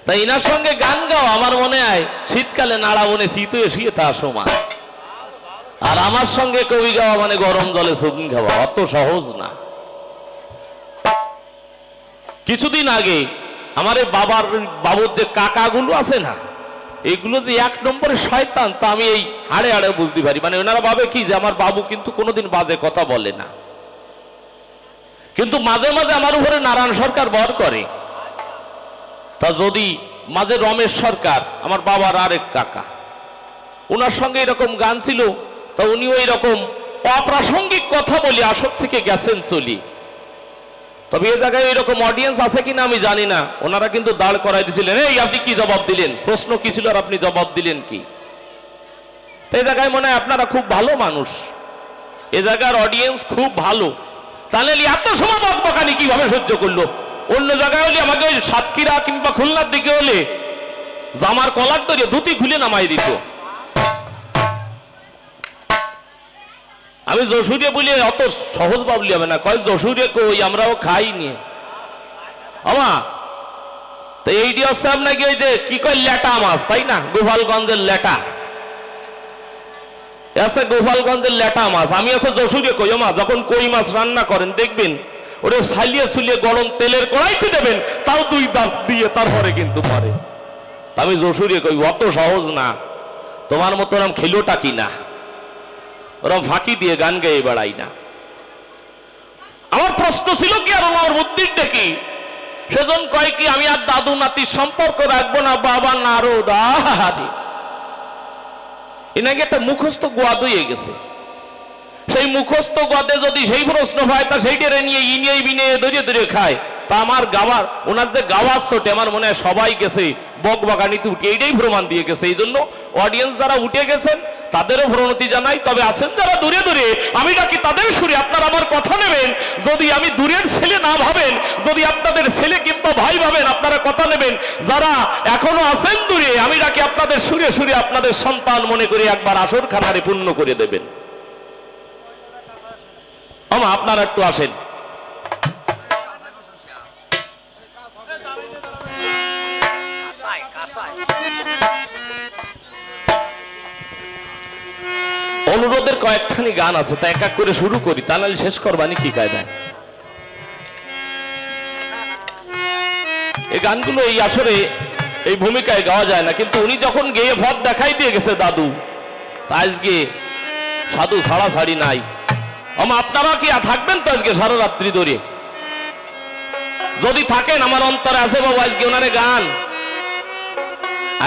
তাই ইনার সঙ্গে গান গাও আমার মনে হয় শীতকালে নাড়া বনে শীত হয়ে শুয়ে তা সময়। আর আমার সঙ্গে কবি গাওয়া মানে গরম জলে সুগুন খাওয়া, অত সহজ না। কিছুদিন আগে আমার বাবুর যে কাকাগুলো আছে না, এইগুলো যে এক নম্বরে শয়তান তা আমি এই হাড়ে হাড়ে বুঝতে পারি। মানে ওনারা ভাবে কি যে আমার বাবু কিন্তু কোনোদিন বাজে কথা বলে না, কিন্তু মাঝে মাঝে আমার উপরে নারায়ণ সরকার ভর করে। তা যদি মাঝে রমেশ সরকার আমার বাবার আরেক কাকা, ওনার সঙ্গে এরকম গান ছিল, তা উনিও এরকম অপ্রাসঙ্গিক কথা বলি আসর থেকে গেছেন চলি। তবে এ জায়গায় এরকম অডিয়েন্স আছে কিনা আমি জানি না, ওনারা কিন্তু দাঁড় করাই দিয়েছিলেন, এই আপনি কি জবাব দিলেন, প্রশ্ন কি ছিল আর আপনি জবাব দিলেন কি। তো এই জায়গায় মনে হয় আপনারা খুব ভালো মানুষ, এ জায়গার অডিয়েন্স খুব ভালো, তাহলে এত সময় বকবকানি কিভাবে সহ্য করলো। অন্য জায়গায় হলে আমাকে ওই সাতক্ষীরা কিংবা খুলনার দিকে হলে জামার কলার ধরে ধুতি খুলে নামাই দিত। আমি যশোরে বলি অত সহজ ভাবলি হবে না, কয় যশোরে কই আমরাও খাইনি আমা। তো এইটি হচ্ছে আপনাকে ওই যে কি কয় লেটা মাছ, তাই না, গোপালগঞ্জের লেটা আছে, গোপালগঞ্জের লেটা মাছ। আমি আছে যশোরে কই আমা, যখন কই মাছ রান্না করেন দেখবেন ওটা সালিয়ে সুলিয়ে গরম তেলের কড়াইতে দেবেন, তাও দুই দাঁত দিয়ে তারপরে কিন্তু পারে। আমি যশোরে কই অত সহজ না, তোমার মতো ওরম খেলোটা কি না, ওরম ফাঁকি দিয়ে গান গেয়ে বেড়াই না। আমার প্রশ্ন ছিল কি আর আমার বুদ্ধিটা কি, সেজন কয় কি আমি আর দাদু নাতির সম্পর্ক রাখবো না, বাবা নারদ আহারে এনাকে একটা মুখস্থ গোয়া হয়ে গেছে। সেই মুখস্থ গোয়াতে যদি সেই প্রশ্ন হয় তা সেইটারে নিয়ে ইনিয়ে বিনিয়ে দরিয়ে দরিয়ে খায়, তা আমার গাওয়ার ওনার যে গাওয়ার চোটে আমার মনে হয় সবাই গেছে বকবাগানিতে উঠে, এইটাই প্রমাণ দিয়ে গেছে। এই জন্য অডিয়েন্স যারা উঠে গেছেন তাদেরও প্রণতি জানাই, তবে আছেন যারা দূরে দূরে আমি ডাকি তাদের সুরে আপনারা আমার কথা নেবেন। যদি আমি দূরের ছেলে না ভাবেন, যদি আপনাদের ছেলে কিংবা ভাই ভাবেন আপনারা কথা নেবেন। যারা এখনো আছেন দূরে আমি ডাকি আপনাদের সুরে সুরে আপনাদের সন্তান মনে করে একবার আসর খানারে পূর্ণ করে দেবেন। আমা আপনারা একটু আসেন। অনুরোধের কয়েকখানি গান আছে, তা এক এক করে শুরু করি, তা নাহলে শেষ করবানি কি কায়দায়। এই গানগুলো এই আসরে এই ভূমিকায় গাওয়া যায় না, কিন্তু উনি যখন গেয়ে ভদ দেখাই দিয়ে গেছে দাদু, তা আজকে সাধু ছাড়া ছাড়ি নাই। আমা আপনারা কি থাকবেন তো আজকে সারা রাত্রি ধরে? যদি থাকেন আমার অন্তরে আছে বাবু আজকে ওনারে গান।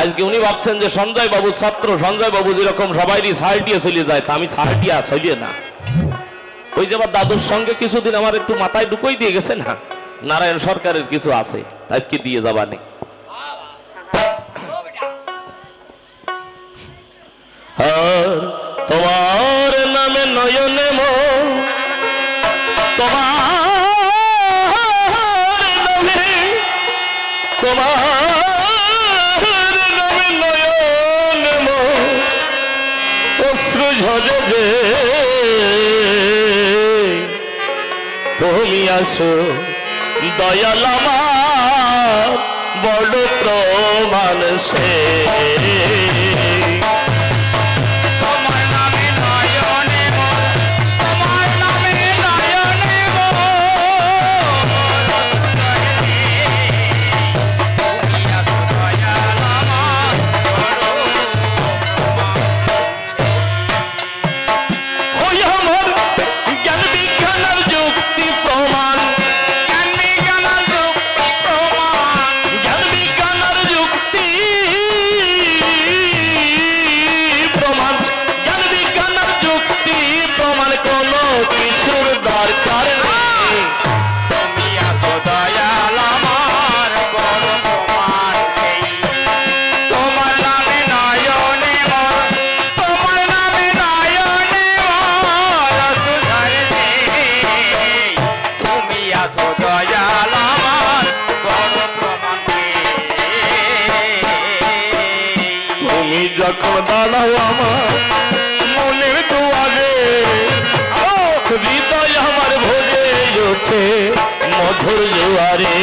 আজকে উনি ভাবছেন যে সঞ্জয় বাবু ছাত্র, সঞ্জয় বাবু যেরকম সবাইরই ছাড় দিয়ে চলে যায়, তা আমি ছাড় দিয়া চলিয়ে না। ওই যে আমার দাদুর সঙ্গে কিছুদিন আমার একটু মাথায় ঢুকই দিয়ে গেছে না, নারায়ণ সরকারের কিছু আছে, আজকে দিয়ে যাবানি। তোমার নামে নয়নে মন, তোমার নামে, তোমার নামে নয়নে মন অশ্রু ঝরে যে তুমি আসো দয়াল আমার বড় প্রমাণ সে। যখন দাঁড়াও আমার মনের দুয়ারে, হৃদয় আমার ভরে ওঠে মধুর জোয়ারে।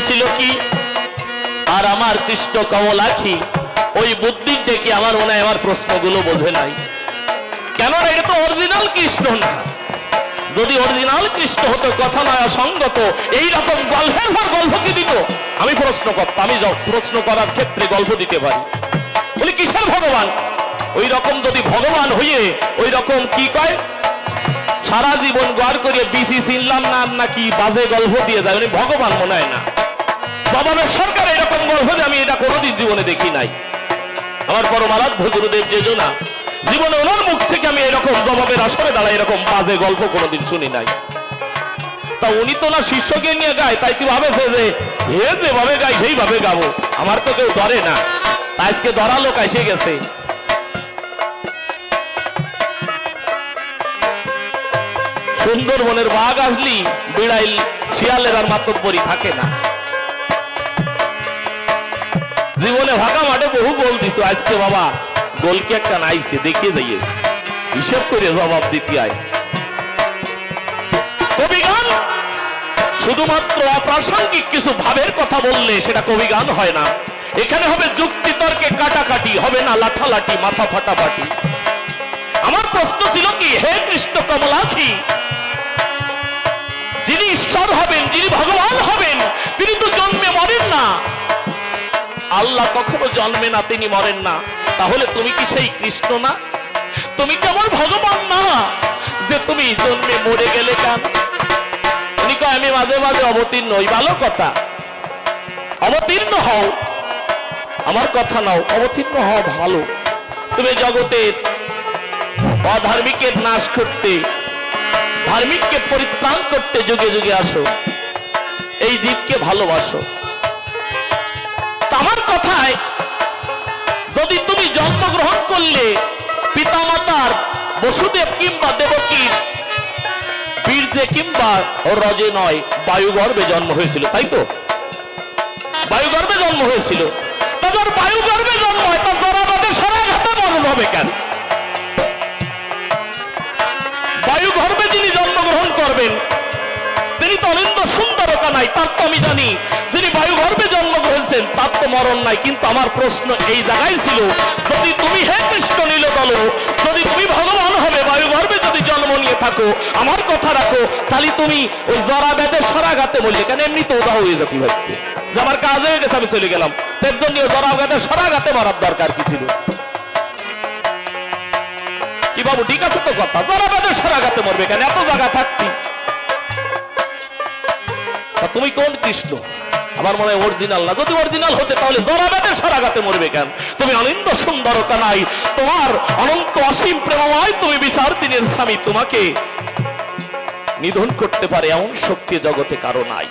ছিল কি, আর আমার কৃষ্ণ কমলাক্ষী ওই বুদ্ধির দেখে আমার মনে হয় আমার প্রশ্নগুলো বোঝে নাই। কেননা এটা তো অরিজিনাল কৃষ্ণ না। যদি অরিজিনাল কৃষ্ণ হতো, কথা নয় অসঙ্গত, এইরকম গল্পের পর গল্প কি দিত? আমি প্রশ্ন করতাম, আমি প্রশ্ন করার ক্ষেত্রে গল্প দিতে পারি। বলি কিসের ভগবান? ওই রকম যদি ভগবান হইয়ে ওই রকম কি কয় সারা জীবন গড় করিয়ে বিসি চিনলাম না নাকি বাজে গল্প দিয়ে যায়, উনি ভগবান মনে হয় না। জবাবের সরকার এরকম গল্প যে আমি এটা কোনোদিন জীবনে দেখি নাই। আমার পরমারাধ্য গুরুদেব যেজনা জীবনে ওনার মুখ থেকে আমি এরকম জবাবের আসরে দাঁড়াই এরকম বাজে গল্প কোনোদিন শুনি নাই। তা উনি তো না শিষ্যকে নিয়ে গায়, তাই তুই ভাবেছে যে হে যেভাবে গাই সেইভাবে গাবো। আমার তো কেউ ধরে না, আজকে ধরা লোক এসে গেছে। সুন্দরবনের বাঘ আসলি বিড়াইল শিয়ালের আর মাতব্বরি থাকে না। জীবনে ভাগা মাঠে বহু গোল দিছো, আজকে বাবা গোলকে একটা নাইছে দেখিয়ে যাইয়ে হিসেব করে জবাব দিতে আয়। কবিগান শুধুমাত্র অপ্রাসঙ্গিক কিছু ভাবের কথা বললে সেটা কবিগান হয় না। এখানে হবে যুক্তি তর্কে কাটাকাটি, হবে না লাঠালাঠি মাথা ফাটাফাটি। আমার প্রশ্ন ছিল কি, হে কৃষ্ণ কমলাক্ষী, যিনি ঈশ্বর হবেন, যিনি ভগবান হবেন, তিনি তো জন্মে মরেন না। আল্লাহ কখনো জন্মে না, তিনি মরেন না। তাহলে তুমি কি সেই কৃষ্ণ না? তুমি কেমন ভগবান না যে তুমি জন্মে মরে গেলে কেন? উনি কয় আমি মাঝে মাঝে অবতীর্ণ হই। ভালো কথা, অবতীর্ণ হও, আমার কথা নাও, অবতীর্ণ হও ভালো। তুমি জগতের অধার্মিকের নাশ করতে, ধার্মিককে পরিত্রাণ করতে যুগে যুগে আসো, এই জীবকে ভালোবাসো। আমার কথায় যদি তুমি জন্মগ্রহণ করলে পিতামাতার বসুদেব কিংবা দেবকীর বীর্যে কিংবা রজে নয়, বায়ুগর্ভে জন্ম হয়েছিল, তাই তো? বায়ুগর্ভে জন্ম হয়েছিল। তাদের বায়ুগর্ভে জন্ম হয়, তার জরাবাদের সরাঘাতে মরণ হবে কেন? বায়ুগর্ভে যিনি জন্মগ্রহণ করবেন তিনি তো অনিন্দ সুন্দরতা নাই, তার তো আমি জানি। যিনি বায়ুগর্ভে জন্মগ্রহণ তার তো মরণ নাই। কিন্তু আমার প্রশ্ন এই জায়গায় ছিল, যদি তুমি হে কৃষ্ণ নীলদল, যদি তুমি ভগবান হবে, বায়ুগর্ভে যদি জন্ম নিয়ে থাকো, আমার কথা রাখো, তাহলে তুমি ওই জরাবেদের সরাঘাতে বললে কেন? এমনি তো ওটা হয়ে যেতে ভাবতে যে আমার কাজ হয়ে গেছে, আমি চলে গেলাম। তার জন্য জরাবেদের সরাঘাতে মারার দরকার কি ছিল? কি বাবু ঠিক আছে তো কথা, জরাবেদের সরাঘাতে মরবে কেন? এত জায়গা থাকতি। তুমি কোন কৃষ্ণ? আমার মনে হয় অরিজিনাল না। যদি অরিজিনাল হতে তাহলে জরাবেদের সরাঘাতে মরবে কেন? তুমি অনিন্দ সুন্দরতা নাই, তোমার অনন্ত অসীম প্রেমময়, তুমি বিচার দিনের স্বামী, তোমাকে নিধন করতে পারে এমন শক্তি জগতে কারো নাই।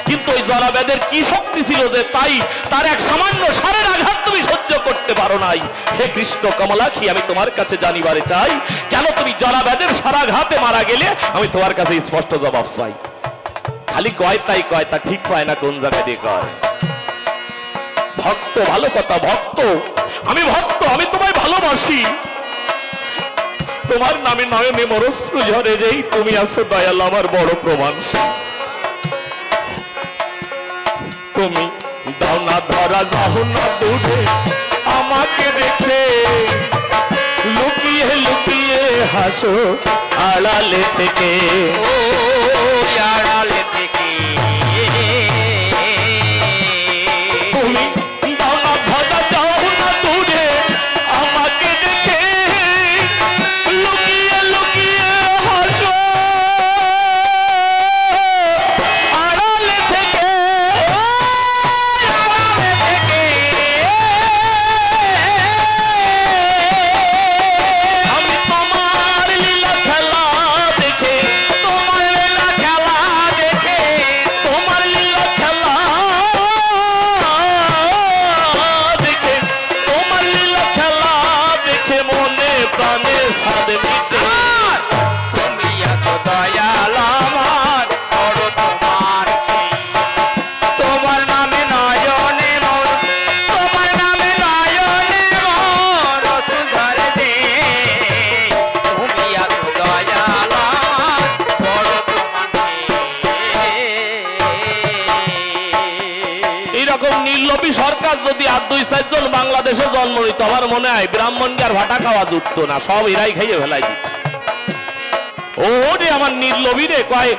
কিন্তু ওই জরাবেদের কি শক্তি ছিল যে তাই তার এক সামান্য সারের আঘাত তুমি সহ্য করতে পারো নাই? হে কৃষ্ণ কমলাক্ষী, আমি তোমার কাছে জানিবারে চাই, কেন তুমি জরাবেদের সরাঘাতে মারা গেলে? আমি তোমার কাছে স্পষ্ট জবাব চাই। খালি কয় তাই কয়, তা ঠিক পায় না কোন জায়গায় দিয়ে কয়। ভক্ত, ভালো কথা, ভক্ত, আমি ভক্ত, আমি তোমায় ভালোবাসি। তোমার নামে নয়নে মরশ্রু ঝরে, যেই তুমি আসো দয়াল আমার বড় প্রমাণ। তুমি দাও না ধরা, যাও না দূরে, আমাকে রেখে লুকিয়ে লুকিয়ে হাসো আড়ালে থেকে, ও আড়ালে থেকে। তুমি দাও না ধরা, যাও না দূরে, আমাকে রেখে লুকিয়ে লুকিয়ে হাসো আড়ালে থেকে, আড়ালে থেকে। আমি তোমার লীলা খেলা দেখে, তোমার লীলা খেলা দেখে, তোমার লীলা খেলা দেখে, তোমার লীলা খেলা দেখে মনে প্রাণে স্বাদ মিটে। তুমি আসো দয়াল আমার বড় তোমার, তোমার নামে নয়নে মোর, তোমার নামে নয়নে মোর রসু ঝরে দে। তুমি আসো দয়াল আমার বড় তোমাকে। মহারাজ যদি আর 2-4 জন বাংলাদেশে জন্ম নিত, আমার মনে হয় ব্রাহ্মণকে আর ভাটা খাওয়া জুটতো না, সব এরাই খাইয়ে ফেলাই দিত। ও রে আমার নির্লোভী রে, কয়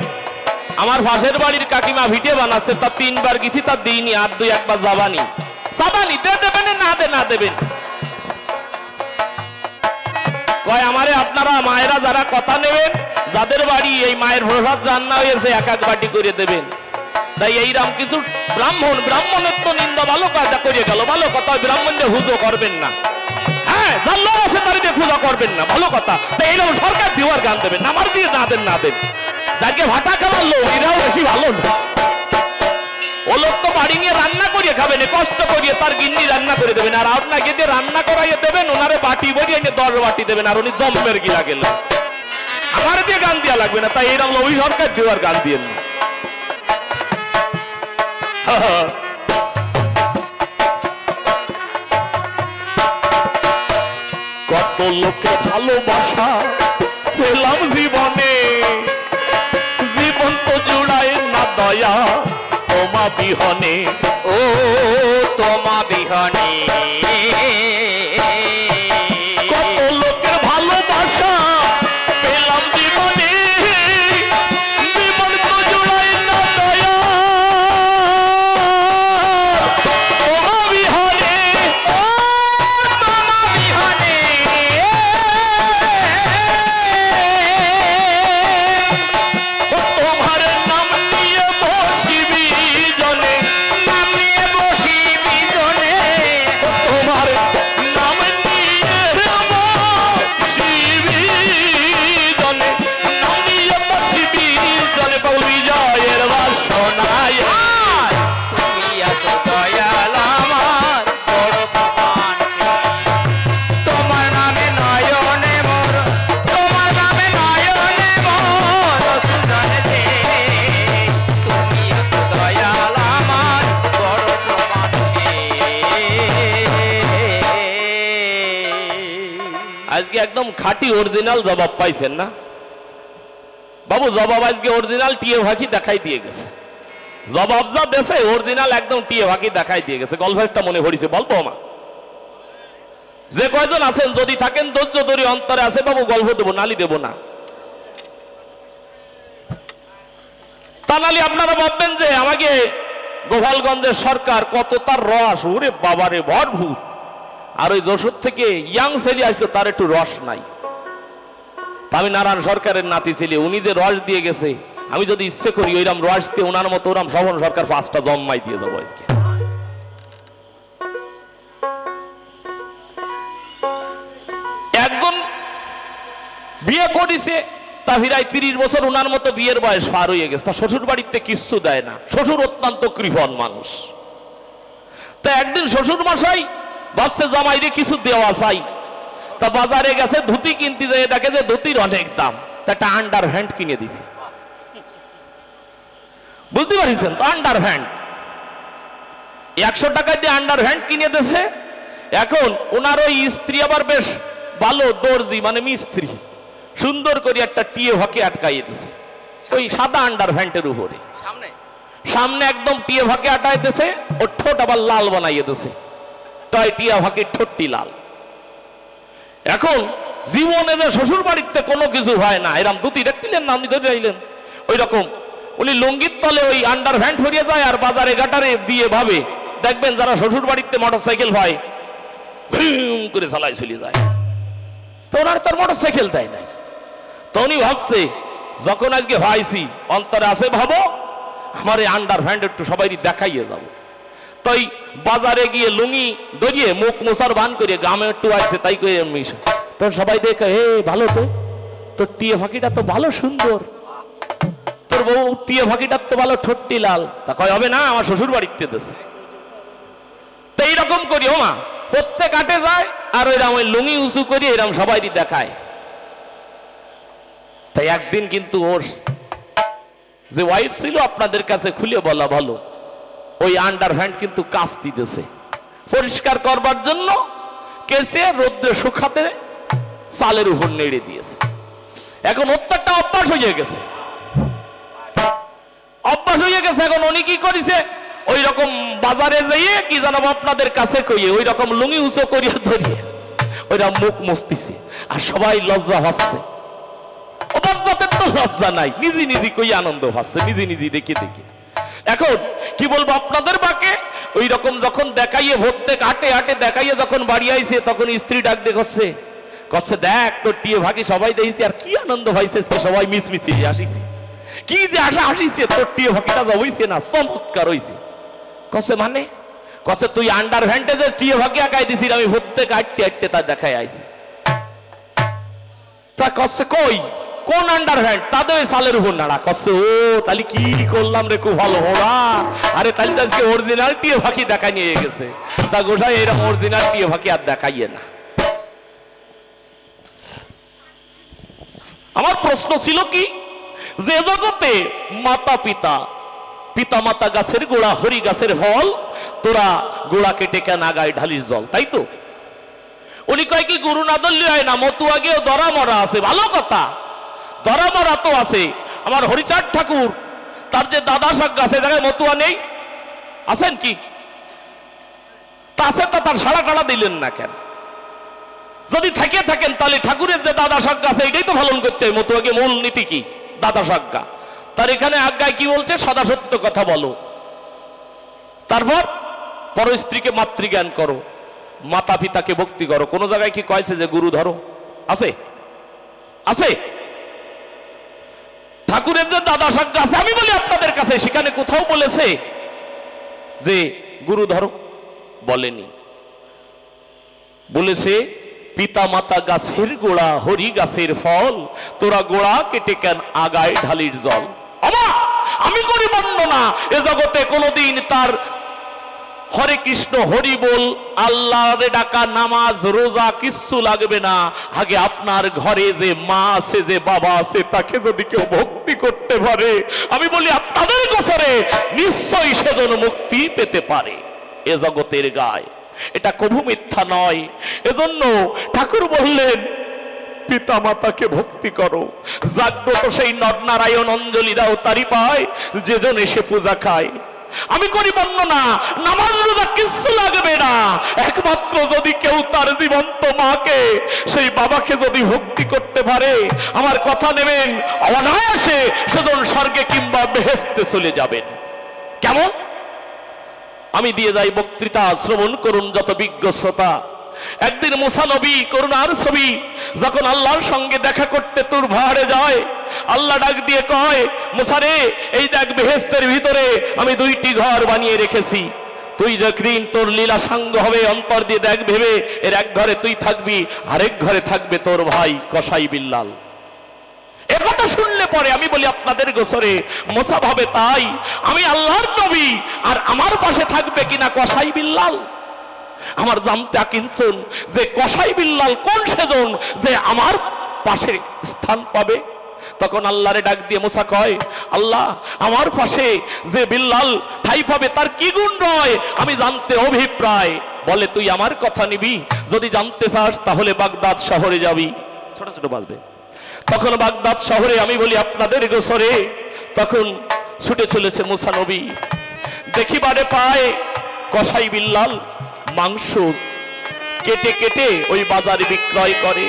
আমার পাশের বাড়ির কাকিমা ভিটে বানাচ্ছে, তা 3 বার গেছি, তা দিইনি, আর 2-1 বার যাবানি দেবেন না দেবেন। কয় আমারে আপনারা মায়েরা যারা কথা নেবেন, যাদের বাড়ি এই মায়ের প্রসাদ রান্না হয়েছে 1-1 বাটি করে দেবেন। তাই এইরকম কিছু ব্রাহ্মণের তো নিন্দা ভালো কাজটা করে গেল, ভালো কথা, ব্রাহ্মণদের হুজো করবেন না, হ্যাঁ যার লোক আছে তার দিয়ে পূজা করবেন না, ভালো কথা। তাই এইরকম সরকার দিওয়ার গান দেবেন, আমার দিয়ে না দেন যাকে ভাটা খাওয়ার লোক এরাও বেশি ভালো না। ও লোক তো বাড়ি নিয়ে রান্না করিয়ে খাবেন, কষ্ট করিয়ে তার গিন্নি রান্না করে দেবেন, আর আপনাকে দিয়ে রান্না করাইয়ে দেবেন, ওনারে বাটি বরিয়ে 10 বাটি দেবেন, আর উনি জম্মের গিলা গেলেন, আমার দিয়ে গান দেওয়া লাগবে না। তাই এইরকম ওই সরকার দেওয়ার গান দিয়ে না। কত লোকে ভালোবাসা পেলাম জীবনে, জীবন তো জুড়ায় না দয়া তোমা বিহনে, ও তোমা বিহনে। কত লোকের ভালোবাসা পেলাম জীবনে, জীবন তো জুড়ায় না দয়া তোমা বিহনে, ও তোমা বিহনে। তোমার নাম নিয়ে বসিবি জনে, নাম নিয়ে বসিবি জনে, তোমার নাম নিয়ে বসিবি জনে, নাম নিয়ে বসিবি জনে, বলবি জয়ের বাসনায়। তুমি আছো দয়াল আমার বড় ভগবান, তোমার নামে নয়নে মোর, তোমার নামে নয়নে মোর সুজন দে, তুমি আছো দয়াল আমার বড় ভগবান। আজকে একদম খাঁটি অরিজিনাল জবাব পাইছেন না বাবু? জবাব আজকে অরিজিনাল টিয়ে ভাকি দেখাই দিয়ে গেছে, জবাব যা দেশে অরিজিনাল একদম টিয়ে ভাকি দেখাই দিয়ে গেছে। গল্পটা মনে পড়িছে, বলবো মা? যে কয়জন আছেন যদি থাকেন ধৈর্য ধরে অন্তরে আছে বাবু, গল্প দেবো, নালি দেবো না। তা নালি আপনারা ভাববেন যে আমাকে গোপালগঞ্জের সরকার কত তার রস, ওরে বাবারে ভরপুর, আর ওই যশোর থেকে ইয়াং ছেলে আসলো তার একটু রস নাই। তা আমি নারায়ণ সরকারের নাতি ছেলে, উনি যে রস দিয়ে গেছে, আমি যদি ইচ্ছে করি ওইরাম রস দিয়ে ওনার মতো ওরাম শোভন সরকার 5টা জম্মাই দিয়ে যাবো আজকে। একজন বিয়ে করেছে, তা ফিরাই 30 বছর ওনার মতো বিয়ের বয়স পার হয়ে গেছে, তা শ্বশুর বাড়িতে কিচ্ছু দেয় না, শ্বশুর অত্যন্ত কৃপণ মানুষ। তা একদিন শ্বশুর মশাই ভাবছে জামাইরে কিছু দেওয়া চাই, তা বাজারে গেছে ধুতি কিনতে যায়, দেখে যে ধুতির অনেক দাম, তা একটা আন্ডার হ্যান্ড কিনে দিছে। বুঝতে পারছেন তো? আন্ডার হ্যান্ড 100 টাকা দিয়ে আন্ডার হ্যান্ড কিনে দিয়েছে। এখন ওনার ওই স্ত্রী আবার বেশ ভালো দর্জি, মানে মিস্ত্রি, সুন্দর করে একটা টিয়ে ভাকে আটকাইয়ে দিছে ওই সাদা আন্ডার হ্যান্ডের উপরে, সামনে একদম টিয়ে ভাকে আটকাই দিয়েছে। ওর ঠোঁট আবার লাল বানাইয়ে দিছে, তাই টিয়া ভাকের ঠোঁটটি লাল। এখন জীবনে যে শ্বশুর বাড়িতে কোনো কিছু হয় না, এরকম ধুতি দেখছিলেন না, আপনি ধরে আইলেন ওই রকম উনি লুঙ্গির তলে ওই আন্ডার ভ্যান্ট ভরিয়ে যায়, আর বাজারে গাটারে দিয়ে ভাবে, দেখবেন যারা শ্বশুর বাড়িতে মোটরসাইকেল হয় করে চালাই চলে যায়, তো ওনার তোর মোটরসাইকেল দেয় নাই। তো উনি ভাবছে যখন আজকে ভাইছি অন্তরে আছে, ভাবো আমার এই আন্ডার ভ্যান্ট একটু সবাই দেখাইয়ে যাবো। তাই বাজারে গিয়ে লুঙ্গি ধরিয়ে মুখ মোসার বান করে গ্রামে একটু আছে, তাই করে মিশে তো সবাই দেখে, হে ভালো, তো তোর টিয়ে ফাঁকিটা তো ভালো সুন্দর, তোর বউ টিয়ে ফাঁকিটার তো ভালো ঠোঁটটি লাল। তা কয় হবে না, আমার শ্বশুর বাড়িতে দেশে। তো এইরকম করি ও মা প্রত্যেক আটে যায়, আর ওইরকম ওই লুঙ্গি উঁচু করি এরকম সবাই দেখায়। তাই একদিন কিন্তু ওর যে ওয়াইফ ছিল, আপনাদের কাছে খুলে বলা ভালো, ওই আন্ডার হ্যান্ড কিন্তু কাস্তি দিতেছে পরিষ্কার করবার জন্য, কেসে রোদ্রে শুকাতে চালের উপর নেড়ে দিয়েছে। এখন অত্যারটা অভ্যাস হয়ে গেছে, এখন উনি কি করেছে, ওই রকম বাজারে যাইয়ে কি জানাবো আপনাদের কাছে কইয়ে ওই রকম লুঙ্গি উঁচু করিয়া ধরিয়ে ওইরা মুখ মুছতিছে আর সবাই লজ্জা হচ্ছে। অবাজ্জাতের তো লজ্জা নাই, নিজে নিজে কই আনন্দ হচ্ছে, নিজে নিজে দেখে দেখে। এখন কি বলবো আপনাদের বাকে, ওই রকম যখন দেখাইয়ে ভর্তে হাটে হাটে দেখাইয়ে যখন বাড়ি আইছে তখন স্ত্রী ডাক দিয়ে কচ্ছে দেখ তোর টিয়ে ভাগে সবাই দেখেছি আর কি আনন্দ হয়েছে, সবাই মিছমিছিয়ে আসিছে, কি যে আশা আসিছে তোর টিয়ে ভাগিটা হইছে না, চমৎকার হইছে। কছে মানে? কছে তুই আন্ডার ভ্যান্টেজের টিয়ে ভাগে আঁকাই দিছিস, আমি ভর্তে হাঁটতে হাঁটতে তার দেখাই আইছি। তা কচ্ছে কই কোন আন্ডার ভ্যান্ট? তাদের সালের উপর নাড়া। কচ্ছে ও তাহলে কি করলাম রে, খুব ভালো ওরা, আরে তাহলে আজকে অরিজিনাল টিয়ে ভাকি দেখা নিয়ে গেছে। তা গোসাই এরকম অরিজিনাল টিয়ে ভাকি আর দেখাইয়ে না। আমার প্রশ্ন ছিল কি, যে জগতে মাতা পিতা, পিতা মাতা গাছের গোড়া, হরি গাছের ফল, তোরা গোড়া কেটে কেন আগায় ঢালিস জল, তাই তো? উনি কয় কি গুরু না ধরলে হয় না, মতুয়া গিয়েও দরা মরা আছে, ভালো কথা, দরা মরা তো আছে। আমার হরিচাঁদ ঠাকুর তার যে দাদা শাক গাছে জায়গায় মতুয়া নেই, আছেন কি? তা আছে, তা তার সাড়া টাড়া দিলেন না কেন? যদি থেকে থাকেন তাহলে ঠাকুরের যে দাদা সাজ্ঞা আছে এটাই তো পালন করতে হয়। মতুয়াকে মূল নীতি কি? দাদা সাজ্ঞা। তার এখানে আজ্ঞায় কি বলছে? সদা সত্য কথা বলো, তারপর পর স্ত্রীকে মাতৃজ্ঞান করো, মাতা পিতাকে ভক্তি করো। কোন জায়গায় কি কয়েছে যে গুরু ধরো? আছে? আছে? ঠাকুরের যে দাদা সাজ্ঞা আছে, আমি বলি আপনাদের কাছে, সেখানে কোথাও বলেছে যে গুরু ধরো? বলেনি। বলেছে পিতা মাতা গাছের গোড়া, হরি গাছের ফল, তোরা গোড়া কেটে কেন আগায় ঢালির জল। আমি করি বর্ণনা, এ জগতে কোনদিন তার হরে কৃষ্ণ হরি বল আল্লাহরে ডাকা নামাজ রোজা কিচ্ছু লাগবে না। আগে আপনার ঘরে যে মা আছে, যে বাবা আছে, তাকে যদি কেউ ভক্তি করতে পারে, আমি বলি আপনাদের গোচরে নিশ্চয়ই সেজন মুক্তি পেতে পারে এ জগতের গায়। এটা কভু মিথ্যা নয়। এজন্য ঠাকুর বললেন পিতা মাতাকে ভক্তি করো। জাগ্রত সেই নরনারায়ণ অঞ্জলি দাও তারি পায়, যেজন এসে পূজা খায়। আমি করি বর্ণনা, নামাজ রোজা কিচ্ছু লাগবে না, একমাত্র যদি কেউ তার জীবন্ত মাকে, সেই বাবাকে যদি ভক্তি করতে পারে, আমার কথা নেবেন, অনায়াসে সেজন স্বর্গে কিংবা বেহেশতে চলে যাবেন। কেমন? আমি দিয়ে যাই বক্তৃতা, শ্রবণ করুন যত বিজ্ঞ শ্রোতা। একদিন মুসা নবী করুণার ছবি যখন আল্লাহর সঙ্গে দেখা করতে তুর ভাড়ে যায়, আল্লাহ ডাক দিয়ে কয়, মুসা রে, এই দেখ বেহেশতের ভিতরে আমি 2টি ঘর বানিয়ে রেখেছি, তুই যখন তোর লীলা সাঙ্গ হবে অন্তর দিয়ে দেখ ভেবে, এর এক ঘরে তুই থাকবি, আরেক ঘরে থাকবে তোর ভাই কসাই বিল্লাল। একথা শুনলে পরে আমি বলি আপনাদের গোচরে মুসা ভাবে তাই, আমি আল্লাহর নবী আর আমার পাশে থাকবে কিনা কসাই বিল্লাল। আমার জানতে আকিনছুন যে কসাই বিল্লাল কোন সেজন যে আমার পাশে স্থান পাবে। তখন আল্লাহরে ডাক দিয়ে মুসা কয়, আল্লাহ, আমার পাশে যে বিল্লাল ঠাই পাবে তার কি গুণ রয় আমি জানতে অভিপ্রায়। বলে তুই আমার কথা নিবি, যদি জানতে চাস তাহলে বাগদাদ শহরে যাবি। ছোট ছোট বাজবে। তখন বাগদাদ শহরে আমি বলি আপনাদের গোচরে তখন ছুটে চলেছে মুসা নবী। দেখিবারে পায় কসাই বিল্লাল মাংস কেটে কেটে ওই বাজারে বিক্রয় করে।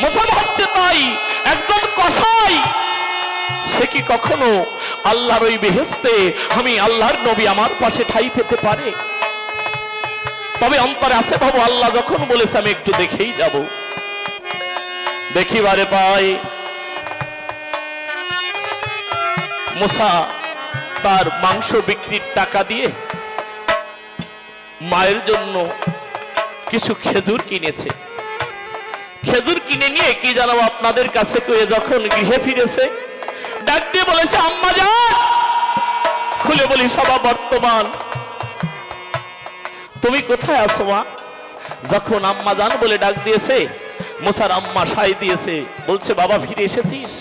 মুসা ভাবছে তাই একজন কসাই, সে কি কখনো আল্লাহর ওই বেহেশতে আমি আল্লাহর নবী আমার পাশে ঠাই পেতে পারে? তবে অন্তরে আছে ভাবো, আল্লাহ যখন বলেছে আমি একটু দেখেই যাব। দেখিবারে পাই মুসা তার মাংস বিক্রির টাকা দিয়ে মায়ের জন্য কিছু খেজুর কিনেছে। খেজুর কিনে নিয়ে কি জানাবো আপনাদের কাছে কয়ে যখন গৃহে ফিরেছে, ডাক দিয়ে বলেছে, আম্মা জান। খুলে বলি, সভা বর্তমান, তুমি কোথায় আছো মা? যখন আম্মা জান বলে ডাক দিয়েছে, মুসার আম্মা সাই দিয়েছে, বলছে বাবা ফিরে এসেছিস?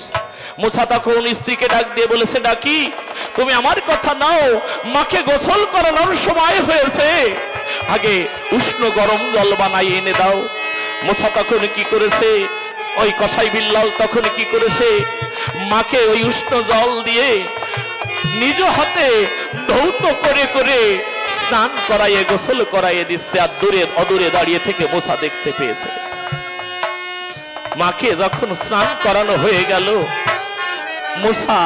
মুসা তখন স্ত্রীকে ডাক দিয়ে বলেছে, ডাকি তুমি আমার কথা নাও, মাকে গোসল করানোর সময় হয়েছে, আগে উষ্ণ গরম জল বানাই এনে দাও। মুসা তখন কি করেছে, ওই কসাই বিল্লাল তখন কি করেছে, মাকে ওই উষ্ণ জল দিয়ে নিজ হাতে ধৌত করে করে স্নান করাইয়ে গোসল করাইয়ে দিচ্ছে। আর দূরে অদূরে দাঁড়িয়ে থেকে মুসা দেখতে পেয়েছে। মাকে যখন স্নান করানো হয়ে গেল, মুসা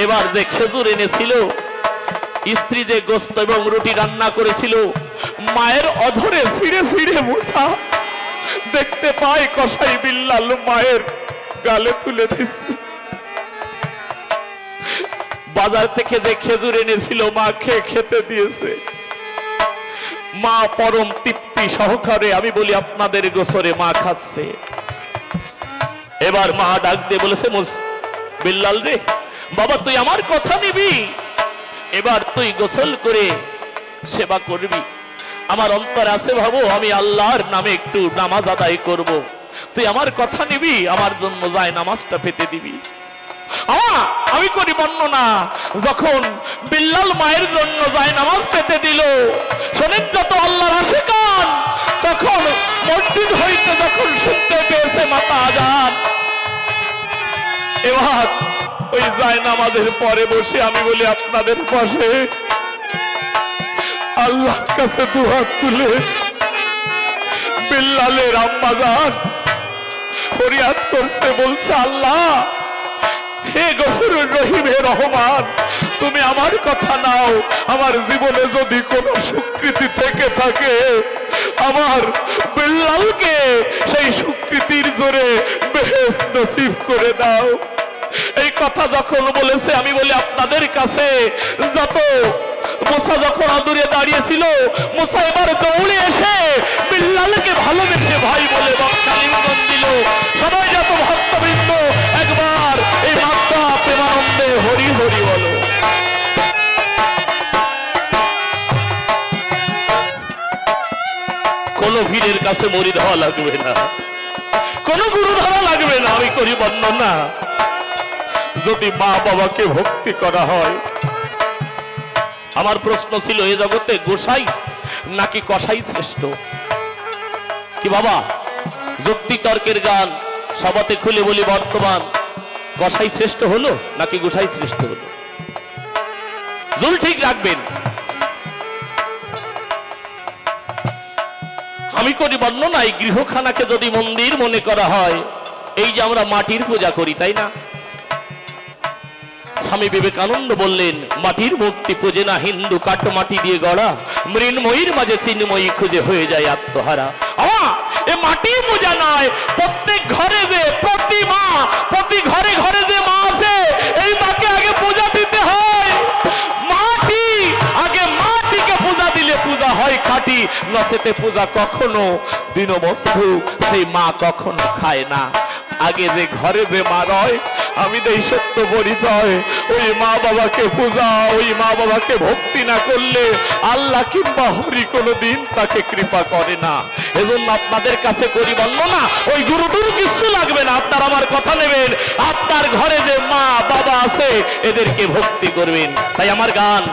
এবার যে খেজুর এনেছিল, স্ত্রী যে গোস্ত এবং রুটি রান্না করেছিল, মায়ের অধরে ছিঁড়ে ছিঁড়ে মুসা দেখতে পায় কসাই বিল্লাল মায়ের গালে তুলে দিচ্ছে। বাজার থেকে যে খেজুর এনেছিল মাকে খেতে দিয়েছে। মা পরম তৃপ্তি সহকারে, আমি বলি আপনাদের গোসরে মা খাচ্ছে। এবার মা ডাক দিয়ে বলেছে, বিল্লাল রে বাবা, তুই আমার কথা নিবি, এবার তুই গোসল করে সেবা করবি। আমার অন্তর আছে ভাবো, আমি আল্লাহর নামে একটু নামাজ আদায় করব। তুই আমার কথা নিবি, আমার জন্য যায় নামাজটা পেতে দিবি। আমি করি বর্ণনা, যখন বিল্লাল মায়ের জন্য যায় নামাজ পেতে দিল, শোনেন যত আল্লাহর আশিকান, তখন মসজিদ হইতে যখন শুনতে পেয়েছে মাতা আজান, এবার ওই যায় নামাজের পরে বসে আমি বলি আপনাদের পাশে আল্লাহর কাছে দুহাত তুলে বিল্লালের আম্মা জান ফরিয়াদ করছে, বলছে আল্লাহ, হে গফুরুর রহিম, হে রহমান, তুমি আমার কথা নাও। আমার জীবনে যদি কোনো স্বীকৃতি থেকে থাকে, আমার বিল্লালকে সেই স্বীকৃতির জোরে বেহেশত নসিব করে দাও। এই কথা যখন বলেছে, আমি বলি আপনাদের কাছে, যত মুসা যখন আদুরে দাঁড়িয়েছিল, মুসা এবার দৌড়ে এসে বিল্লালকে ভালোবেসে ভাই বলে বক্তালিঙ্গন দিল। সবাই যত ভক্তবৃন্দ একবার এই মাত্রা প্রেমানন্দে হরি হরি বলো। কোন পীরের কাছে মরি দেওয়া লাগবে না, কোন গুরু ধরা লাগবে না। আমি করি বর্ণনা, যদি মা বাবাকে ভক্তি করা হয়। আমার প্রশ্ন ছিল, এ জগতে গোসাই নাকি কসাই শ্রেষ্ঠ? কি বাবা, যুক্তি তর্কের গান সবাতে খুলে বলি, বর্তমান কসাই শ্রেষ্ঠ হলো নাকি গোসাই শ্রেষ্ঠ হলো? জুল ঠিক রাখবেন। আমি করি বর্ণনা, এই গৃহখানাকে যদি মন্দির মনে করা হয়, এই যে আমরা মাটির পূজা করি, তাই না? স্বামী বিবেকানন্দ বললেন, মাটির মূর্তি পূজে না হিন্দু, কাঠ মাটি দিয়ে গড়া, মৃন্ময়ীর মাঝে চিন্ময়ী খুঁজে হয়ে যায় আত্মহারা। এ মাটির পূজা নয়, প্রত্যেক ঘরে যে প্রতিমা, প্রতি ঘরে ঘরে যে মা আছে, এই মাকে আগে পূজা দিতে হয়। মাটি আগে, মাটিকে পূজা দিলে পূজা হয় খাঁটি, নচেতে পূজা কখনো দীনবন্ধু সেই মা কখনো খায় না। আগে যে ঘরে যে মা রয়, আমি দেই সত্য পরিচয়, ওই মা বাবাকে পূজা, ওই মা বাবাকে ভক্তি না করলে আল্লাহ কিংবা হরি কোনোদিন তাকে কৃপা করে না। এজন্য আপনাদের কাছে করি বর্ণনা, ওই গুরুটুরু কিছু লাগবে না। আপনার আমার কথা নেবেন, আপনার ঘরে যে মা বাবা আছে এদেরকে ভক্তি করবেন। তাই আমার গান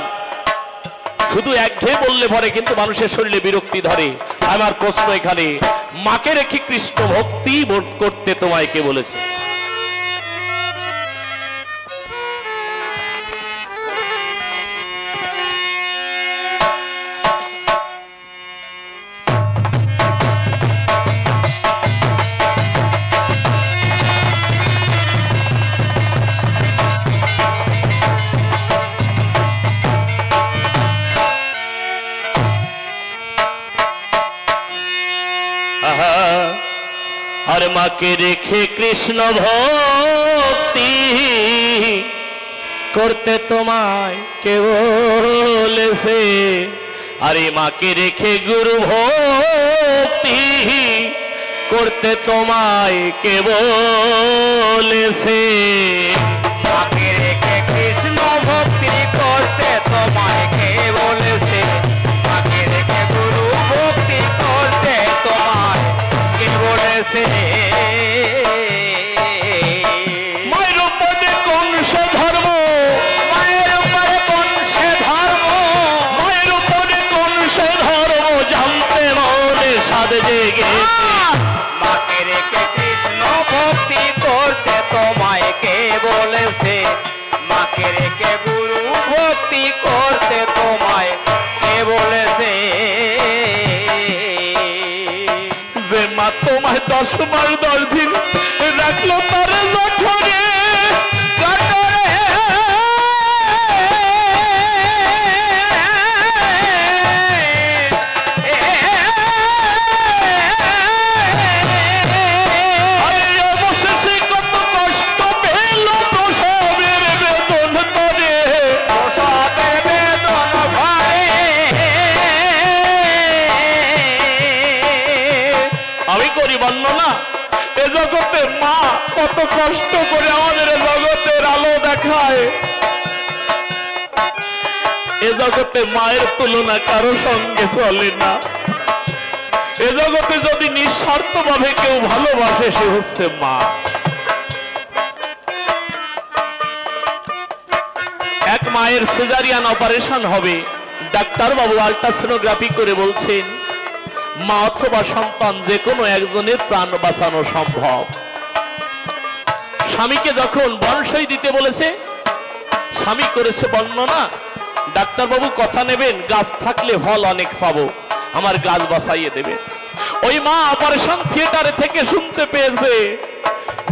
শুধু একঘেয়ে বললে পরে কিন্তু মানুষের শরীরে বিরক্তি ধরে। আমার প্রশ্ন এখানে, মাকে রেখে কৃষ্ণ ভক্তি করতে তোমায় কে বলেছে? আর মাকে রেখে কৃষ্ণ ভক্তি করতে তোমায় কে বলেছে? আরে মাকে রেখে গুরু ভক্তি করতে তোমায় কে বলেছে? মাকে রেখে কৃষ্ণ ভক্তি করতে তোমায় কে বলেছে? মাকে রেখে গুরু ভক্তি করতে তোমায় কে বলেছে? মায়ের উপরে কোন সে ধর্ম, মায়ের উপরে কোন সে ধর্ম, মায়ের উপরে কোন সে ধর্ম জানতে মনে সাধ জেগে। মাকে রেখে কৃষ্ণ ভক্তি করতে তোমায় 10 মাস 10 দিন রাখলো তার জঠরে কত কষ্ট করে আমাদের জগতের আলো দেখায়। এ জগতে মায়ের তুলনা কারো সঙ্গে চলে না। এ জগতে যদি নিঃস্বার্থ ভাবে কেউ ভালোবাসে সে হচ্ছে মা। এক মায়ের সিজারিয়ান অপারেশন হবে, ডাক্তার বাবু আল্ট্রাসোনোগ্রাফি করে বলছেন মা অথবা সন্তান যে কোনো একজনের প্রাণ বাঁচানো সম্ভব। স্বামীকে যখন বংশই দিতে বলেছে, স্বামী করেছে বর্ণনা, ডাক্তারবাবু কথা নেবেন, গাছ থাকলে ফল অনেক পাবো, আমার গাছ বাঁচাইয়ে দেবে। ওই মা অপারেশন থিয়েটারে থেকে শুনতে পেয়েছে,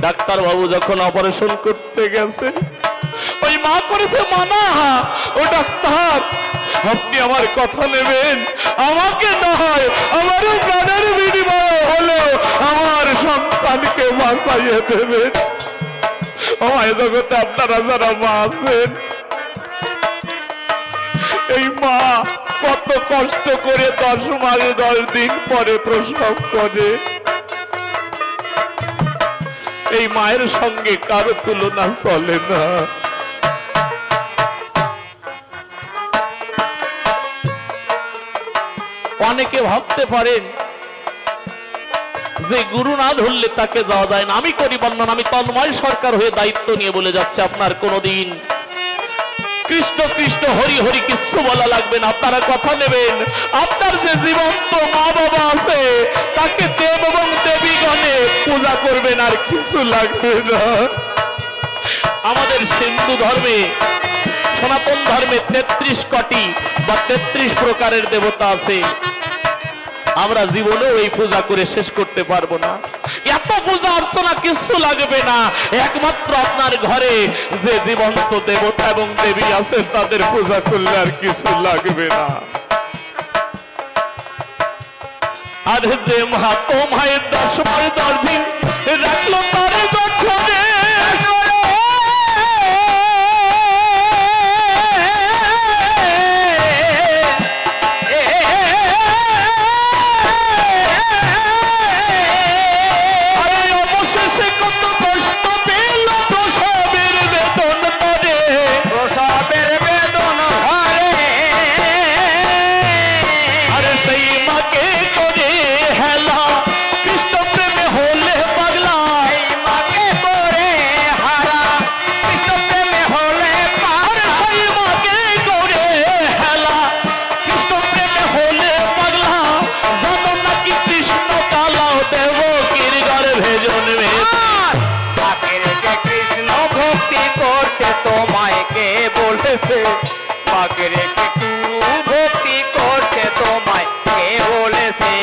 ডাক্তারবাবু যখন অপারেশন করতে গেছে ওই মা করেছে মানা, ও ডাক্তার আপনি আমার কথা নেবেন, আমাকে না হয় আমারও প্রাণের বিনিময় হলেও আমার সন্তানকে বাঁচাইয়ে দেবেন। আমার জগতে আপনারা যারা মা আছেন, এই মা কত কষ্ট করে 10 মাস 10 দিন পরে প্রসব করে। এই মায়ের সঙ্গে কারো তুলনা চলে না। অনেকে ভাবতে পারেন যে গুরু না ধরলে তাকে যাওয়া যায় না। আমি করি বর্ণনা, আমি তন্ময় সরকার হয়ে দায়িত্ব নিয়ে বলে যাচ্ছে আপনার কোনোদিন কৃষ্ণ কৃষ্ণ হরি হরি কিছু বলা লাগবে না। আপনারা কথা নেবেন, আপনার যে জীবন্ত মা বাবা আছে তাকে দেব এবং দেবীগণে পূজা করবেন, আর কিছু লাগবে না। আমাদের হিন্দু ধর্মে, সনাতন ধর্মে 33 কোটি বা 33 প্রকারের দেবতা আছে। আমরা জীবনেও এই পূজা করে শেষ করতে পারবো না। এত পূজা অর্চনা কিছু লাগবে না, একমাত্র আপনার ঘরে যে জীবন্ত দেবতা এবং দেবী আছে তাদের পূজা করলে আর কিছু লাগবে না। আর যে মা তোমায় 10 মাস 10 দিন রাখলো তার জঠরে মাকে রেখে ভক্তি করতে তোমায় কে বলেছে?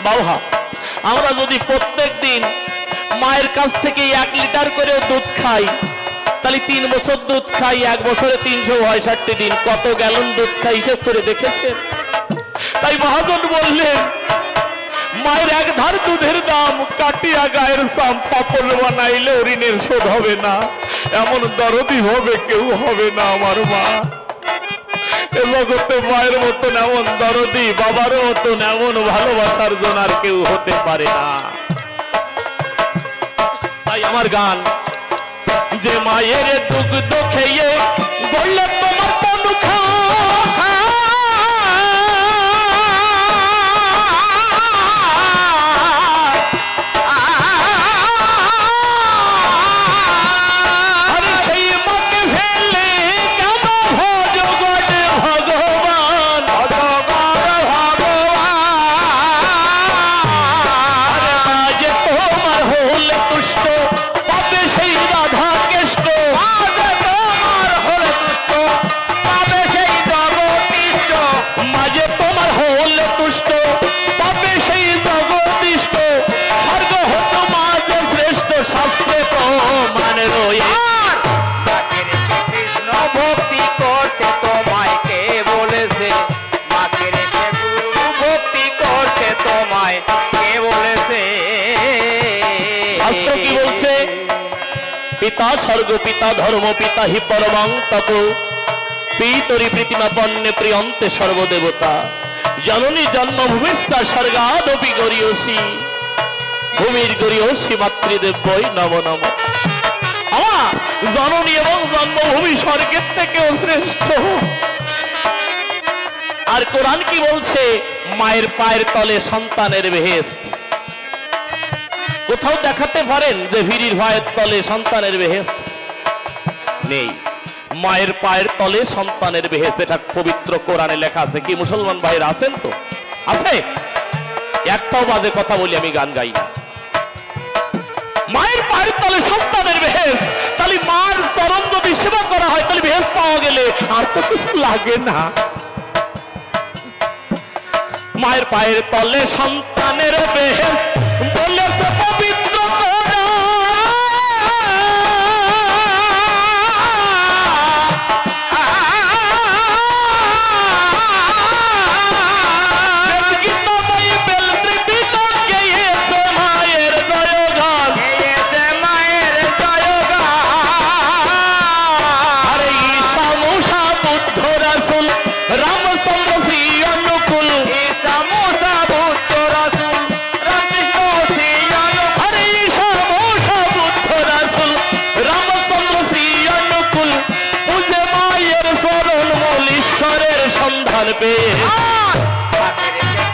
বাবা, আমরা যদি প্রত্যেক দিন মায়ের কাছ থেকে 1 লিটার করে দুধ খাই, তাহলে 3 বছর দুধ খাই, 1 বছরে 365 দিন, কত গ্যালন দুধ খাই হিসেব করে দেখেছেন? তাই মহাজন বললেন মায়ের 1 ধার দুধের দাম কাটিয়া গায়ের সাম, পাপড় বানাইলে ঋণের শোধ হবে না। এমন দরদি হবে কেউ হবে না আমার মা। এ জগতে মায়ের মতন এমন দরদি, বাবার মতন এমন ভালোবাসার জন আর কেউ হতে পারে না। তাই আমার গান, যে মায়ের দুগ্ধ খেয়ে বললে তোমার পনুখা, পিতা স্বর্গ পিতা ধর্ম পিতা হি পরমং তপ পিতরি প্রীতিমা পণ্যে প্রিয়ন্তে সর্বদেবতা জননী জন্মভূমিস্থা স্বর্গাদপি গরিয়সী ভূমির গরিয়সী মাতৃদেব্যই নম নম। আমার জননী এবং জন্মভূমি স্বর্গের থেকেও শ্রেষ্ঠ। আর কোরআন কি বলছে? মায়ের পায়ের তলে সন্তানের বেহেশত। কোথাও দেখাতে পারেন যে ভিড়ির পায়ের তলে সন্তানের বেহেশত? নেই। মায়ের পায়ের তলে সন্তানের বেহেশত, এটা পবিত্র কোরআনে লেখা আছে। কি মুসলমান ভাইরা আছেন তো? আছে? একটাও বাজে কথা বলি আমি গান গাই না। মায়ের পায়ের তলে সন্তানের বেহেশত, তাহলে মার চরণ যদি সেবা করা হয় তাহলে বেহেশত পাওয়া গেলে আর তো কিছু লাগে না। মায়ের পায়ের তলে সন্তানের বেহেশত বলেছে পবিত্র কোরআন।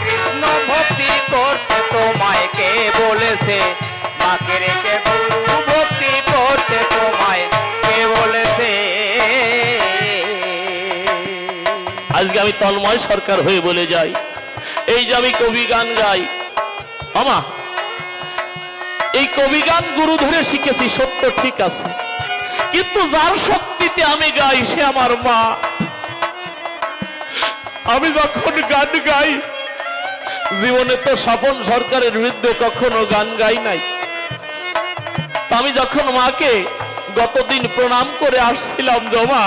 কৃষ্ণ ভক্তি করতে তোমায় কে বলেছে? মাকে রেখে গুরু ভক্তি করতে তোমায় কে বলেছে? আজকে আমি তন্ময় সরকার হয়ে বলে যাই, এই যে আমি কবি গান গাই, আমা এই কবি গান গুরু ধরে শিখেছি, সত্য ঠিক আছে, কিন্তু যার শক্তিতে আমি গাই সে আমার মা। আমি যখন গান গাই, জীবনে তো স্বপন সরকারের বিরুদ্ধে কখনো গান গাই নাই। আমি যখন মাকে গতদিন প্রণাম করে আসছিলাম, জমা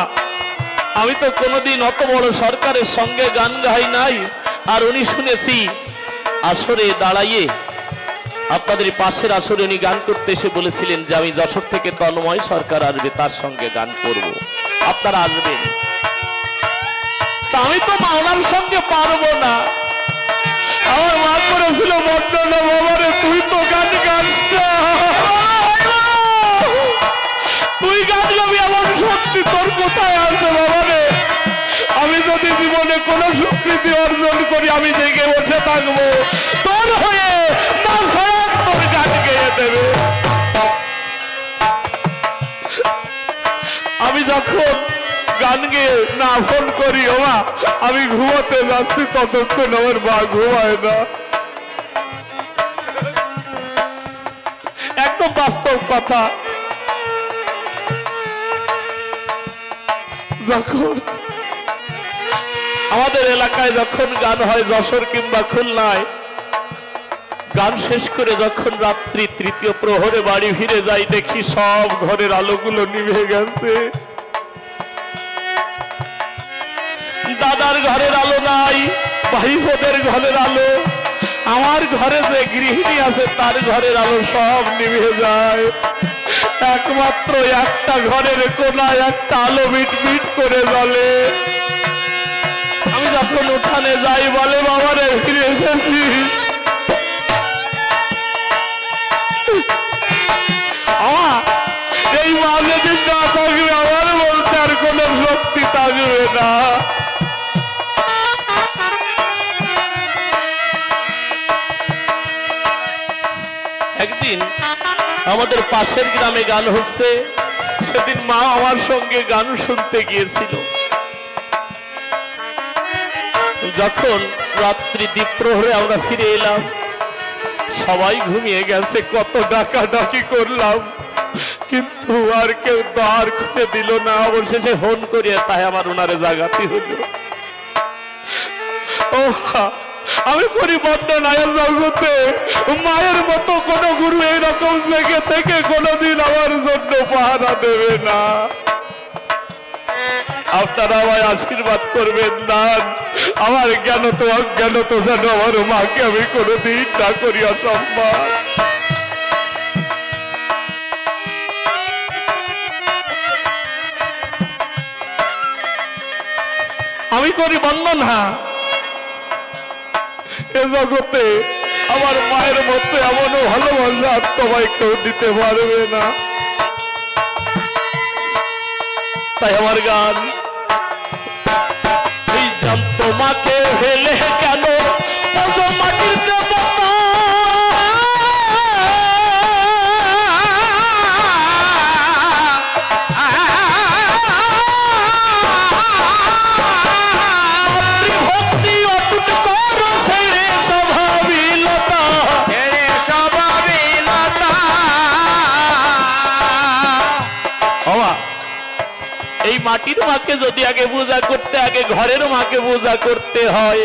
আমি তো কোনোদিন অত বড় সরকারের সঙ্গে গান গাই নাই। আর উনি শুনেছি আসরে দাঁড়াইয়ে, আপনাদের পাশের আসরে উনি গান করতে এসে বলেছিলেন যে আমি যশোর থেকে তন্ময় সরকার আসবে, তার সঙ্গে গান করব, আপনারা আসবেন। আমি তো মা ওনার সঙ্গে পারবো না। আমার মা করেছিল বর্ণনা, বাবারে তুই তো গান গাস না, তুই গান গাবি, আমার শক্তি তোর কোথায় আসবে বাবারে? আমি যদি জীবনে কোনো স্বীকৃতি অর্জন করি আমি জেগে বসে থাকবো, তোর হয়ে না স্বয়ং তোর গান গেয়ে দেবে। আমি যখন গান গেয়ে না ফোন করি, ওমা আমি ঘুমাতে যাচ্ছি, ততক্ষণ আমার মা ঘুমায় না। একদম বাস্তব কথা। যখন আমাদের এলাকায় যখন গান হয়, যশোর কিংবা খুলনায়, গান শেষ করে যখন রাত্রি তৃতীয় প্রহরে বাড়ি ফিরে যাই, দেখি সব ঘরের আলোগুলো নিভে গেছে। দাদার ঘরের আলো নাই, ভাইপোদের ঘরের আলো, আমার ঘরে যে গৃহিণী আছে তার ঘরের আলো সব নিভে যায়। একমাত্র একটা ঘরের কোনায় একটা আলো মিটমিট করে জ্বলে। আমি যখন উঠানে যাই বলে, বাবারে ফিরে এসেছি। এই মা যদি না থাকবে আমার বলতে আর কোন শক্তি থাকবে না। একদিন আমাদের পাশের গ্রামে গান হচ্ছে, সেদিন মা আমার সঙ্গে গান শুনতে গিয়েছিল। যখন রাত্রি দ্বীপ্রহরে আমরা ফিরে এলাম, সবাই ঘুমিয়ে গেছে, কত ডাকাডাকি করলাম কিন্তু আর কেউ দ্বার খুলে দিল না। অবশেষে ফোন করিয়ে তাই আমার ওনারে জাগাতে হলো। ও আমি করি বর্ণনা, জগতে মায়ের মতো কোন গুরু এইরকম জেগে থেকে কোনদিন আমার জন্য পাহারা দেবে না। আপনারা আমায় আশীর্বাদ করবেন না, আমার জ্ঞান তো অজ্ঞান তো যেন আমার মাকে আমি কোনদিন না করি অসম্মান। আমি করি বর্ণনা, এ জগতে আমার মায়ের মধ্যে এমনও ভালোবাসা আর তোমায় কেউ দিতে পারবে না। তাই আমার গান, এই জান তোমাকে ফেলে কেন মাটির দেবতা, মাতৃভক্তি অটুট করো ছেড়ে স্বভাবিলতা, ছেড়ে স্বভাবিলতা। এই মাটির মাকে যদি আগে পূজা করতে, আগে ঘরের মাকে পূজা করতে হয়।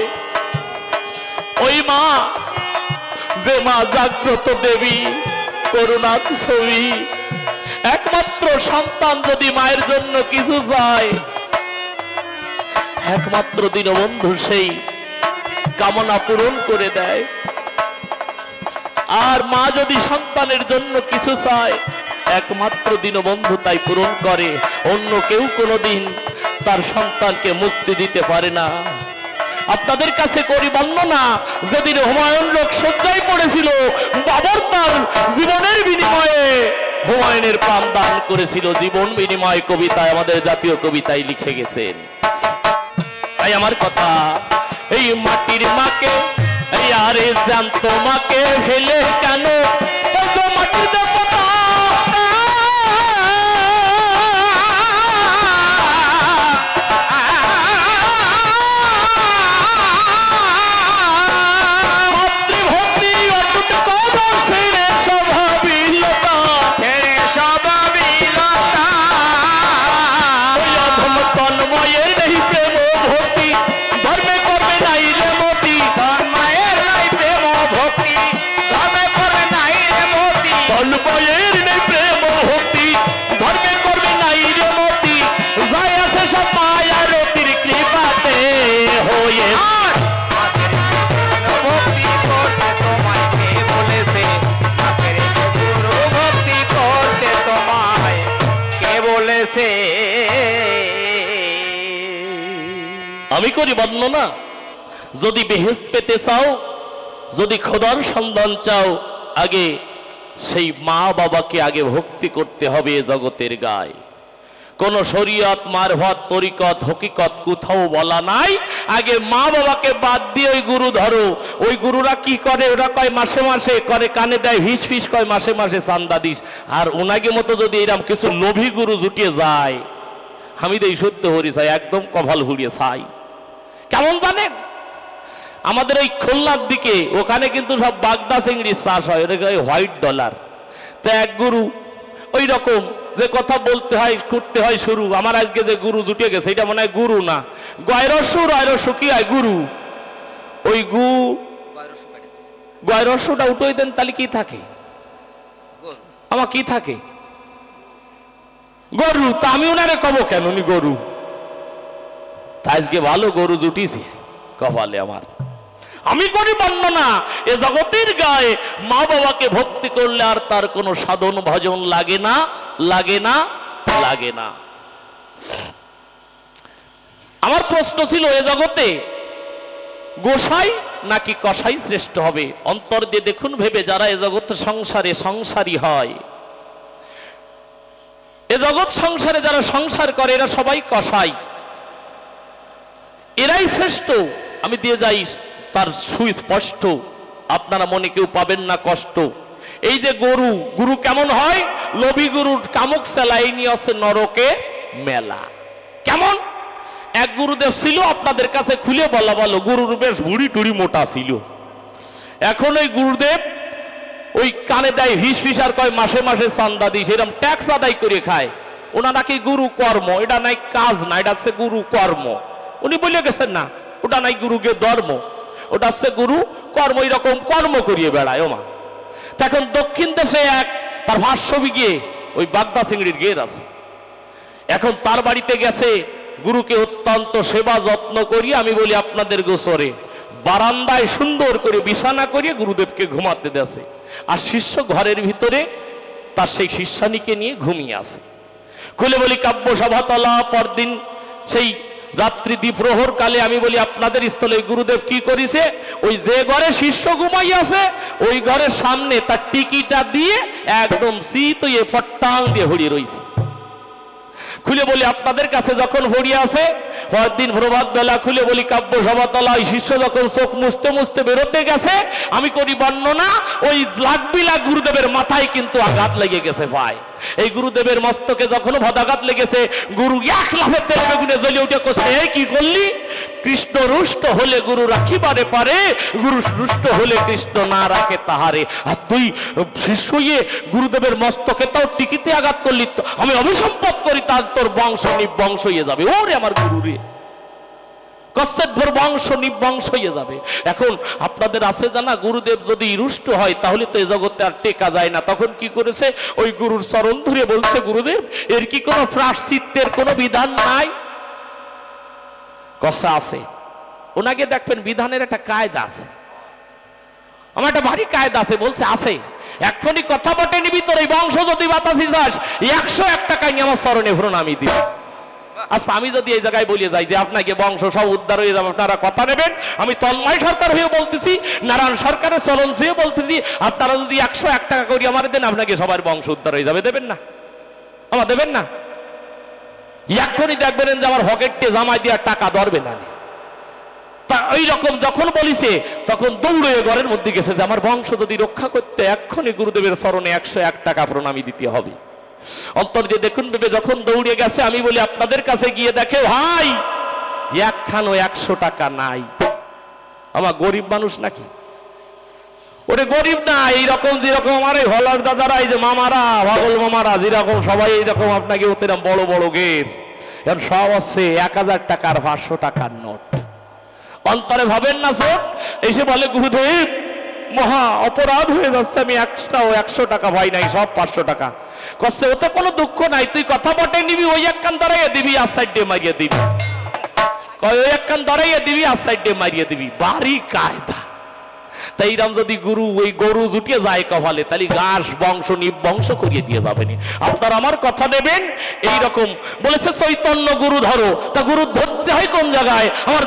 ওই মা, যে মা জাগ্রত দেবী, করুণার ছবি, একমাত্র সন্তান যদি মায়ের জন্য কিছু চায়, একমাত্র দীনবন্ধু সেই কামনা পূরণ করে দেয়। আর মা যদি সন্তানের জন্য কিছু চায়, একমাত্র দীনবন্ধু তাই পূরণ করে। অন্য কেউ কোনোদিন তার সন্তানকে মুক্তি দিতে পারে না। আপনাদের কাছে করি বর্ণনা, যেদিন হুমায়ুন লোক শয্যায় পড়েছিল, বাবর তার জীবনের বিনিময়ে হুমায়ুনের প্রাণ দান করেছিল। জীবন বিনিময় কবিতায়, আমাদের জাতীয় কবিতায় লিখে গেছেন। তাই আমার কথা, এই মাটির মাকে, এই আরে জান তোমাকে ফেলে কেন মাটির দেবতা, মাতৃভক্তি অটুট করো ছেড়ে স্বভাবিলতা, ছেড়ে স্বভাবিলতা। ওই অধম তন্ময়ের নেই প্রেম ভক্তি, ধর্মে করবে নাই রে মতি, তন্ময়ের নাই প্রেম ভক্তি, ধর্মে করবে নাই রে মতি, তন্ময়ের নেই প্রেম ভক্তি, ধর্মে করবে নাই রে মতি, যাই আছে সব মায়া রতির কৃপাতে হয়ে। আর ভক্তি করতে তোমায় কে বলেছে, মাকে রেখে গুরু ভক্তি করতে তোমায় কে বলেছে। আমি করি বর্ণনা, যদি বেহেশত পেতে চাও, যদি খোদার সন্ধান চাও, আগে সেই মা বাবাকে আগে ভক্তি করতে হবে। জগতের গায় কোন শরীয়ত, মারফত, তরিকত, হকিকত কোথাও বলা নাই আগে মা বাবাকে বাদ দিয়ে ওই গুরু ধরো। ওই গুরুরা কি করে, ওরা কয় মাসে মাসে করে, কানে দেয় ফিস ফিস, কয় মাসে মাসে চান্দা দিস। আর ওনাকে মতো যদি এরকম কিছু লোভী গুরু জুটিয়ে যায়, আমি তো এই সত্য হরি চাই, একদম কপাল ফুরিয়ে চাই। কেমন জানেন, আমাদের ওই খুলনার দিকে ওখানে কিন্তু সব বাগদা চিংড়ি চাষ হয়, ওটাকে হোয়াইট ডলার। তো এক গুরু ওই রকম যে কথা বলতে হয় করতে হয় শুরু, আমার আজকে যে গুরু জুটে গেছে এটা মনে হয় গুরু না, গয়রসু কি হয় গুরু, ওই গয়রসুটা উঠোই দেন, তাহলে কি থাকে আমার, কি থাকে গরু। তা আমি ওনারে কব কেন উনি গরু, তা আজকে ভালো গরু জুটিছে কপালে আমার। আমি করি বর্ণনা, এ জগতের গায়ে মা বাবাকে ভক্তি করলে আর তার কোনো সাধন ভজন লাগে না, লাগে না, লাগে না। আমার প্রশ্ন ছিল, এ জগতে গোসাই নাকি কসাই শ্রেষ্ঠ হবে? অন্তর দিয়ে দেখুন ভেবে, যারা এ জগৎ সংসারে সংসারী হয়, এ জগৎ সংসারে যারা সংসার করে, এরা সবাই কসাই, এরাই শ্রেষ্ঠ। আমি দিয়ে যাই তার সুস্পষ্ট, আপনারা মনে কেউ পাবেন না কষ্ট। এই যে গরু, গুরু কেমন হয়, লোভী গুরুর কামক সেলাই নিয়ে আসছে নরকে মেলা। কেমন এক গুরুদেব ছিল, আপনাদের কাছে খুলে বলা ভালো, গুরুর বেশ ভুড়ি টুড়ি মোটা ছিল। এখন ওই গুরুদেব ওই কানে দেয় হিস ফিস, আর কয় মাসে মাসে চান্দা দিস, এরকম ট্যাক্স আদায় করে খায়। ওনা নাকি গুরু কর্ম, এটা নাই কাজ না, এটা হচ্ছে গুরু কর্ম। উনি বলে গেছেন না, ওটা নাই গুরুকে ধর্ম, ওটা হচ্ছে গুরু কর্ম, এরকম কর্ম করিয়ে বেড়ায় ও মা। এখন দক্ষিণ দেশে এক তার ভাষ্যবি গিয়ে ওই বাগদা চিংড়ির গের আছে, এখন তার বাড়িতে গেছে, গুরুকে অত্যন্ত সেবা যত্ন করিয়ে, আমি বলি আপনাদের গোসরে বারান্দায় সুন্দর করে বিছানা করিয়ে গুরুদেবকে ঘুমাতে দেছে, আর শিষ্য ঘরের ভিতরে তার সেই শিষ্যানীকে নিয়ে ঘুমিয়ে আছে। খুলে বলি কাব্য সভাতলা, পরদিন সেই রাত্রি দ্বিপ্রহর কালে আমি বলি আপনাদের স্থলে গুরুদেব কি করেছে, ওই যে ঘরে শিষ্য ঘুমাই আছে ওই ঘরের সামনে তার টিকিটা দিয়ে একদম শীত হয়ে ফট্টাং দিয়ে হড়িয়ে রয়েছে। খুলে বলি আপনাদের কাছে যখন ভরিয়ে আছে পরদিন প্রভাত বেলা খুলে বলি কাব্য সভাতলায় শিষ্য যখন চোখ মুছতে মুছতে বেরোতে গেছে আমি করি বর্ণনা, ওই লাগবিলা গুরুদেবের মাথায় কিন্তু আঘাত লেগে গেছে ভাই। এই গুরুদেবের মস্তকে যখন ভদাঘাত লেগেছে গুরু এক লাফে তেল বেগুনে জ্বলে উঠে কোসে, এই কি করলি? কৃষ্ণ রুষ্ট হলে গুরু রাখিবারে পারে, গুরু রুষ্ট হলে কৃষ্ণ না রাখে তাহারে। আর তুই শিষ্য হয়ে গুরুদেবের মস্তকে তাও টিকিতে আঘাত করলি, আমি অভিসম্পদ করি তার তোর বংশ নিবংশ হয়ে যাবে। ওরে আমার গুরু রে, কষ্টের ভোর বংশ নিবংশ হয়ে যাবে। এখন আপনাদের আছে জানা, গুরুদেব যদি রুষ্ট হয় তাহলে তো এই জগতে আর টেকা যায় না। তখন কি করেছে, ওই গুরুর চরণ ধরে বলছে, গুরুদেব এর কি কোনো প্রায়শ্চিত্তের কোনো বিধান নাই? কষা আছে, ওনাকে দেখবেন বিধানের একটা কায়দা আছে, আমার একটা ভারী কায়দা আছে। বলছে আছে, এক্ষুনি কথা বটে নিবি, তোর এই বংশ যদি বাতাসি যাস 101 টাকায় আমার চরণে প্রণামী দিবি। আচ্ছা আমি যদি এই জায়গায় বলে যাই যে আপনাকে বংশ সব উদ্ধার হয়ে যাবে, আপনারা কথা নেবেন, আমি তন্ময় সরকার হয়ে বলতেছি, নারায়ণ সরকারের চলন হয়ে বলতেছি, আপনারা যদি 101 টাকা করি আমার দেন, আপনাকে সবার বংশ উদ্ধার হয়ে যাবে। দেবেন না? আমার দেবেন না? এক্ষুনি দেখবেন যে আমার হকেটে জামাই দেওয়ার টাকা ধরবে না। তা ওই রকম যখন বলিছে তখন দৌড়ে ঘরের মধ্যে গেছে যে আমার বংশ যদি রক্ষা করতে এক্ষুনি গুরুদেবের চরণে 101 টাকা প্রণামী দিতে হবে। অন্তর দিয়ে দেখুন ভেবে যখন দৌড়ে গেছে আমি বলি আপনাদের কাছে গিয়ে দেখে ভাই একখানো 100 টাকা নাই। আমার গরিব মানুষ নাকি? ওরে গরিব না, এইরকম যেরকম আমার এই হলার দাদারা, এই যে মামারা, পাগল মামারা যেরকম সবাই এইরকম আপনাকে ওতেরাম বড় বড় গের, এখন সব আছে 1000 টাকার 500 টাকার নোট। অন্তরে ভাবেন না চোখ এসে বলে গুরুদেব মহা অপরাধ হয়ে যাচ্ছে, আমি 100 টাকা ভাই নাই, সব 500 টাকা। কষ্ট ওতে কোনো দুঃখ নাই, তুই কথা বটে নিবি, ওই এক কান দাঁড়াইয়ে দিবি আর সাইডে মারিয়ে দিবি, ওই এক কান দাঁড়াইয়ে দিবি আর সাইডে মারিয়ে দিবি, বাড়ি কায়দা। তাই রাম যদি গুরু ওই গরু জুটিয়ে যায় কপালে, তাহলে গাছ বংশ নিবংশ করিয়ে দিয়ে যাবেনি। আপনার আমার কথা নেবেন। এইরকম বলেছে চৈতন্য গুরু ধরো, তা গুরু ধরতে হয় কোন জায়গায়? আমার